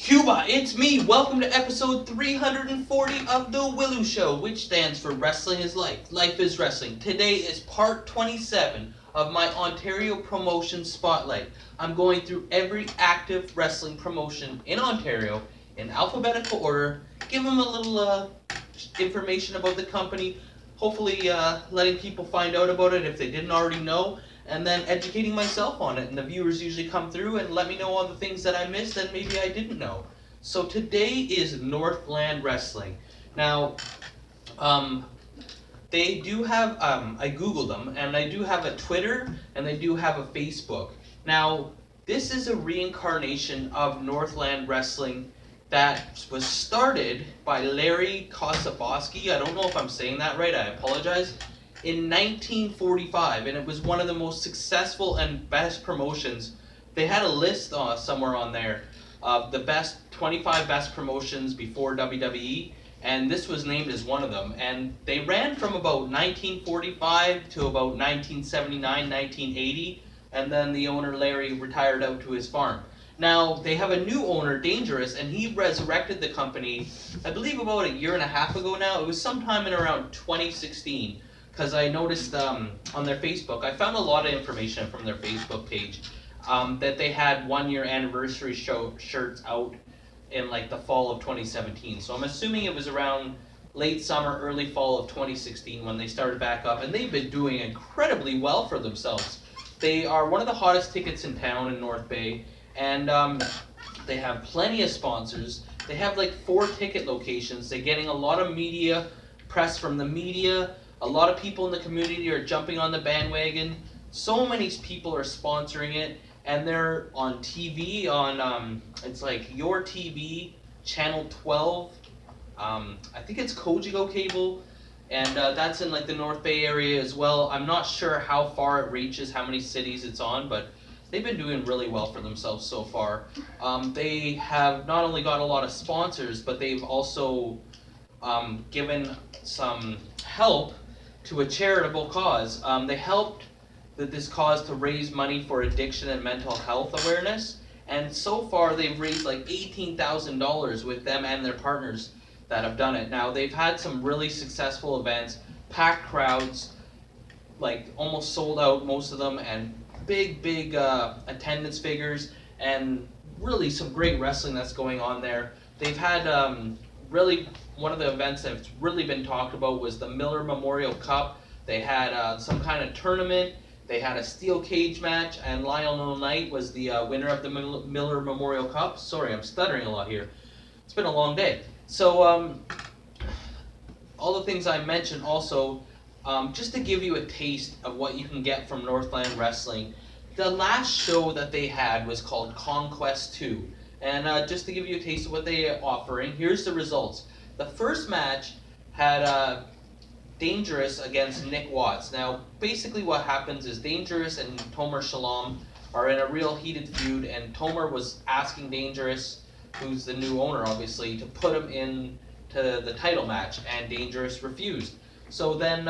Cuba, it's me. Welcome to episode 340 of the W.I.L.L.I.W show, which stands for Wrestling is Life. Life is Wrestling. Today is part 27 of my Ontario promotion spotlight. I'm going through every active wrestling promotion in Ontario in alphabetical order, give them a little information about the company, hopefully letting people find out about it if they didn't already know, and then educating myself on it. And the viewers usually come through and let me know all the things that I missed and maybe I didn't know. So today is Northland Wrestling. Now, um, they do have, I googled them, and they do have a Twitter and they do have a Facebook. Now, this is a reincarnation of Northland Wrestling that was started by Larry Kosaboski. I don't know if I'm saying that right, I apologize. In 1945, and it was one of the most successful and best promotions. They had a list somewhere on there of the best 25 best promotions before WWE, and this was named as one of them. And they ran from about 1945 to about 1979, 1980, and then the owner Larry retired out to his farm. Now, they have a new owner, Dangerous, and he resurrected the company, I believe about a year and a half ago now. It was sometime in around 2016, because I noticed on their Facebook, I found a lot of information from their Facebook page, that they had 1 year anniversary shirts out in like the fall of 2017. So I'm assuming it was around late summer, early fall of 2016 when they started back up, and they've been doing incredibly well for themselves. They are one of the hottest tickets in town in North Bay, and they have plenty of sponsors. They have like 4 ticket locations. They're getting a lot of media, press from the media. A lot of people in the community are jumping on the bandwagon. So many people are sponsoring it, and they're on TV, on it's like Your TV, Channel 12. I think it's Kojigo Cable, and that's in like the North Bay area as well. I'm not sure how far it reaches, how many cities it's on, but they've been doing really well for themselves so far. They have not only got a lot of sponsors, but they've also given some help to a charitable cause. They helped this cause to raise money for addiction and mental health awareness, and so far they've raised like $18,000 with them and their partners that have done it. Now, they've had some really successful events, packed crowds, like almost sold out most of them, and big attendance figures, and really some great wrestling that's going on there. They've had really, one of the events that's really been talked about was the Miller Memorial Cup. They had some kind of tournament. They had a steel cage match, and Lionel Knight was the winner of the Miller Memorial Cup. Sorry, I'm stuttering a lot here. It's been a long day. So all the things I mentioned also, just to give you a taste of what you can get from Northland Wrestling, the last show that they had was called Conquest 2. And just to give you a taste of what they are offering, here's the results. The first match had Dangerous against Nick Watts. Now, basically what happens is Dangerous and Tomer Shalom are in a real heated feud, and Tomer was asking Dangerous, who's the new owner obviously, to put him in to the title match, and Dangerous refused. So then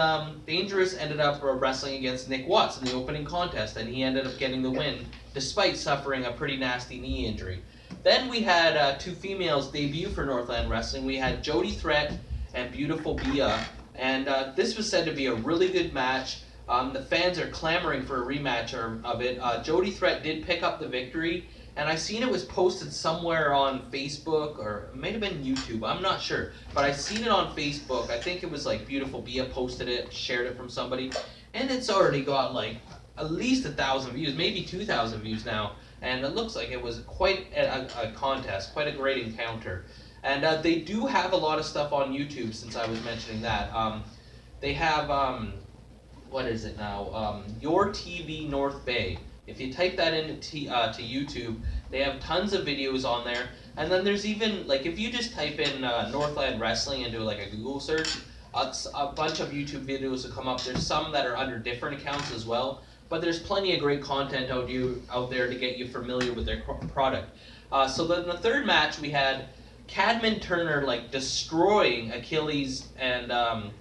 Dangerous ended up wrestling against Nick Watts in the opening contest, and he ended up getting the win, despite suffering a pretty nasty knee injury. Then we had 2 females debut for Northland Wrestling. We had Jody Threat and Beautiful Bia, and this was said to be a really good match. The fans are clamoring for a rematch of it. Jody Threat did pick up the victory, and I seen it was posted somewhere on Facebook, or it might have been YouTube, I'm not sure. But I seen it on Facebook. I think it was like Beautiful Bia posted it, shared it from somebody, and it's already got like at least 1,000 views, maybe 2,000 views now. And it looks like it was quite a contest, quite a great encounter. And they do have a lot of stuff on YouTube, since I was mentioning that. They have, what is it now? Your TV North Bay. If you type that into to YouTube, they have tons of videos on there. And then there's even, like, if you just type in Northland Wrestling and do like a Google search, a bunch of YouTube videos will come up. There's some that are under different accounts as well. But there's plenty of great content out there to get you familiar with their product. So then the third match, we had Cadman Turner like destroying Achilles, and there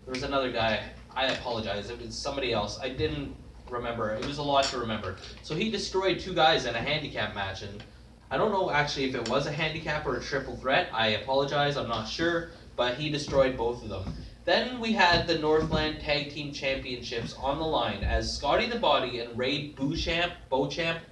was another guy. I apologize, it was somebody else. I didn't remember. It was a lot to remember. So he destroyed 2 guys in a handicap match, and I don't know actually if it was a handicap or a triple threat. I apologize, I'm not sure, but he destroyed both of them. Then we had the Northland Tag Team Championships on the line as Scotty the Body and Ray Beauchamp,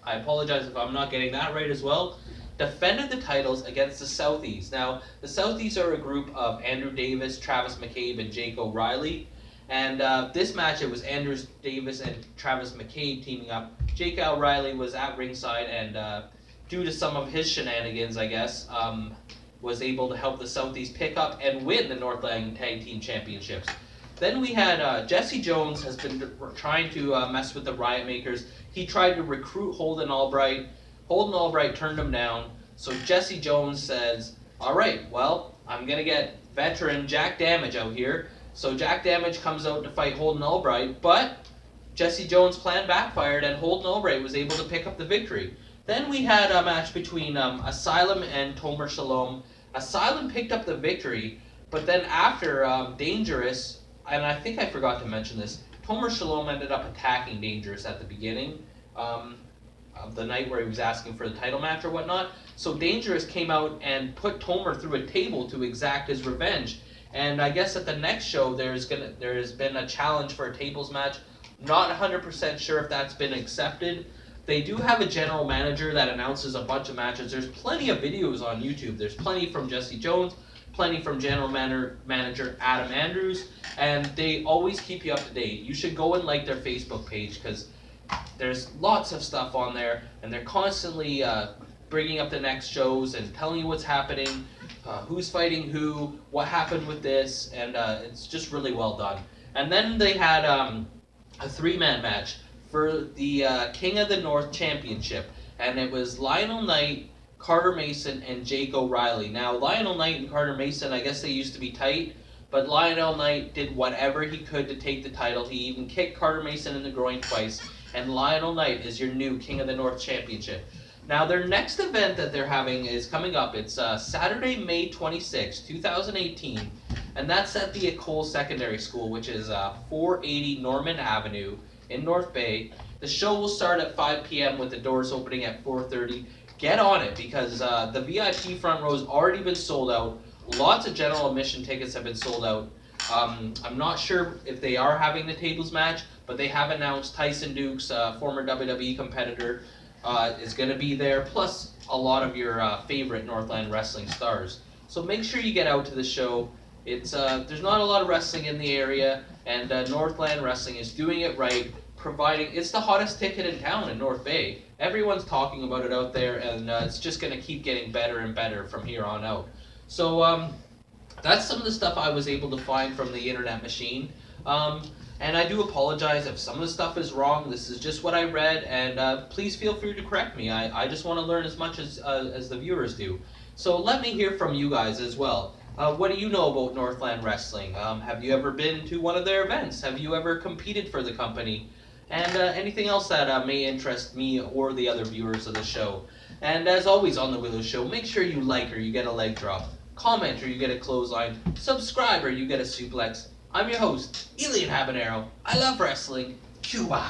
I apologize if I'm not getting that right as well, defended the titles against the Southies. Now, the Southies are a group of Andrew Davis, Travis McCabe, and Jake O'Reilly. And this match, it was Andrew Davis and Travis McCabe teaming up. Jake O'Reilly was at ringside and due to some of his shenanigans, I guess, was able to help the Southies pick up and win the Northland Tag Team Championships. Then we had Jesse Jones has been trying to mess with the Riot Makers. He tried to recruit Holden Albright. Holden Albright turned him down. So Jesse Jones says, all right, well, I'm going to get veteran Jack Damage out here. So Jack Damage comes out to fight Holden Albright, but Jesse Jones' plan backfired and Holden Albright was able to pick up the victory. Then we had a match between Asylum and Tomer Shalom. Asylum picked up the victory, but then after Dangerous, and I think I forgot to mention this, Tomer Shalom ended up attacking Dangerous at the beginning of the night where he was asking for the title match or whatnot. So Dangerous came out and put Tomer through a table to exact his revenge. And I guess at the next show there has been a challenge for a tables match. Not 100% sure if that's been accepted. They do have a general manager that announces a bunch of matches. There's plenty of videos on YouTube. There's plenty from Jesse Jones, plenty from general manager Adam Andrews, and they always keep you up to date. You should go and like their Facebook page because there's lots of stuff on there, and they're constantly bringing up the next shows and telling you what's happening, who's fighting who, what happened with this, and it's just really well done. And then they had a three-man match for the King of the North Championship, and it was Lionel Knight, Carter Mason, and Jake O'Reilly. Now, Lionel Knight and Carter Mason, I guess they used to be tight, but Lionel Knight did whatever he could to take the title. He even kicked Carter Mason in the groin twice, and Lionel Knight is your new King of the North Championship. Now, their next event that they're having is coming up. It's Saturday, May 26, 2018, and that's at the Ecole Secondary School, which is 480 Norman Avenue in North Bay. The show will start at 5 p.m. with the doors opening at 4:30. Get on it because the VIP front row has already been sold out. Lots of general admission tickets have been sold out. I'm not sure if they are having the tables match, but they have announced Tyson Dukes, former WWE competitor, is going to be there, plus a lot of your favorite Northland wrestling stars. So make sure you get out to the show. It's there's not a lot of wrestling in the area, and Northland Wrestling is doing it right, providing, it's the hottest ticket in town in North Bay. Everyone's talking about it out there, and it's just going to keep getting better and better from here on out. So that's some of the stuff I was able to find from the internet machine. And I do apologize if some of the stuff is wrong. This is just what I read, and please feel free to correct me. I just want to learn as much as the viewers do. So let me hear from you guys as well. What do you know about Northland Wrestling? Have you ever been to one of their events? Have you ever competed for the company? And anything else that may interest me or the other viewers of the show. And as always on the W.I.L.L.I.W show, make sure you like or you get a leg drop, comment or you get a clothesline, subscribe or you get a suplex. I'm your host, Elian Habanero. I love wrestling. Cuba.